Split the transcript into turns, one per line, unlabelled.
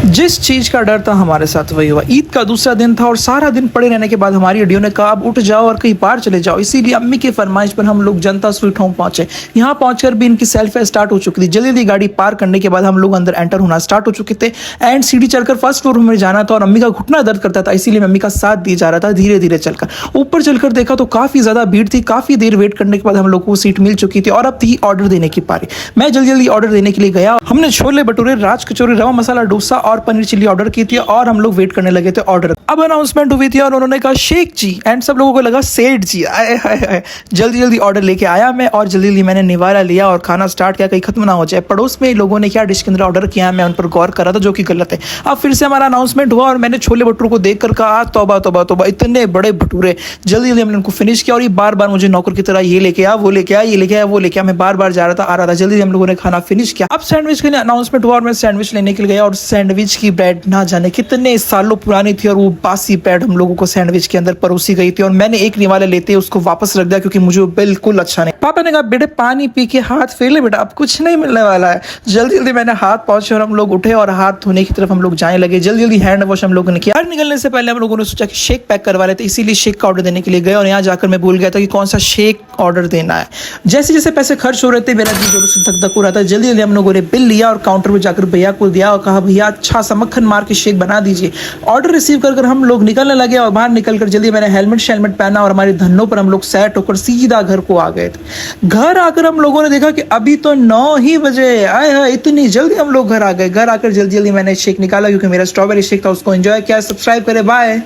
जिस चीज़ का डर था हमारे साथ वही हुआ। ईद का दूसरा दिन था और सारा दिन पड़े रहने के बाद हमारी हड्डियों ने कहा अब उठ जाओ और कहीं बाहर चले जाओ। इसीलिए अम्मी की फरमाइश पर हम लोग जनता स्वीट होम पहुंचे। यहाँ पहुंचकर भी इनकी सेल्फी स्टार्ट हो चुकी थी। जल्दी जल्दी गाड़ी पार करने के बाद हम लोग अंदर एंटर होना स्टार्ट हो चुके थे एंड सीढ़ी चढ़कर फर्स्ट फ्लोर में जाना था और अम्मी का घुटना दर्द करता था, इसीलिए मम्मी का साथ दिया जा रहा था। धीरे धीरे चलकर ऊपर चलकर देखा तो काफ़ी ज़्यादा भीड़ थी। काफ़ी देर वेट करने के बाद हम लोग को सीट मिल चुकी थी और अब थी ऑर्डर देने की पारी। मैं जल्दी जल्दी ऑर्डर देने के लिए गया। हमने छोले भटूरे, राज कचौरी, रवा मसाला डोसा और पनीर चिल्ली ऑर्डर की थी और हम लोग वेट करने लगे थे ऑर्डर। अब अनाउंसमेंट हुई थी और उन्होंने कहा शेख जी एंड सब लोगों को लगा सेठ जी। आए हाय हाय। जल्दी जल्दी ऑर्डर लेके आया मैं और जल्दी जल्दी मैंने निवाला लिया और खाना स्टार्ट किया, कहीं खत्म ना हो जाए। पड़ोस में लोगों ने क्या डिश के अंदर ऑर्डर किया मैं उन पर गौर कर रहा था, जो कि गलत है। अब फिर से हमारा अनाउंसमेंट हुआ और मैंने छोले भटूरे को देखकर कहा तौबा तौबा तौबा, इतने बड़े भटूरे। जल्दी जल्दी हमने उनको फिनिश किया और ये बार बार मुझे नौकर की तरह ये लेके आ, वो लेके आ, ये लेके आ, वो लेके आ। मैं बार बार जा रहा था, आ रहा था। जल्दी हम लोगों ने खाना फिनिश किया। अब सैंडविच के लिए अनाउंसमेंट हुआ और मैं सैंडविच लेने के लिए गया और सैंडविच की ब्रेड ना जाने कितने सालों पुरानी थी और वो बासी ब्रेड हम लोगों को सैंडविच के अंदर परोसी गई थी और मैंने एक निवाला लेते उसको वापस रख दिया क्योंकि मुझे वो बिल्कुल अच्छा नहीं। पापा ने कहा बेटे पानी पी के हाथ फेले बेटा, अब कुछ नहीं मिलने वाला है। जल्दी जल्दी मैंने हाथ पहुंचे और हम लोग उठे और हाथ धोने की तरफ हम लोग जाने लगे। जल्दी जल्दी हैंड वॉश हम लोगों ने किया। निकलने से पहले हम लोगों ने सोचा कि शेक पैक करवा लेते, इसीलिए शेक का ऑर्डर देने के लिए गए और यहाँ जाकर मैं भूल गया था कि कौन सा शेक ऑर्डर देना है। जैसे जैसे पैसे खर्च हो रहे थे मेरा जी जोरों से धक धक हो रहा था। जल्दी जल्दी हम लोगों ने बिल लिया और काउंटर पर जाकर भैया को दिया और कहा भैया अच्छा सा मक्खन मार के शेक बना दीजिए। ऑर्डर रिसीव कर हम लोग निकलने लगे और बाहर निकलकर जल्दी मैंने हेलमेट शेलमेट पहना और हमारे धन्नों पर हम लोग सेट होकर सीधा घर को आ गए थे। घर आकर हम लोगों ने देखा कि अभी तो 9 ही बजे। आए हाय, इतनी जल्दी हम लोग घर आ गए। घर आकर जल्दी जल्दी मैंने शेक निकाला क्योंकि मेरा स्ट्रॉबेरी शेक था, उसको एंजॉय किया। सब्सक्राइब करें, बाय।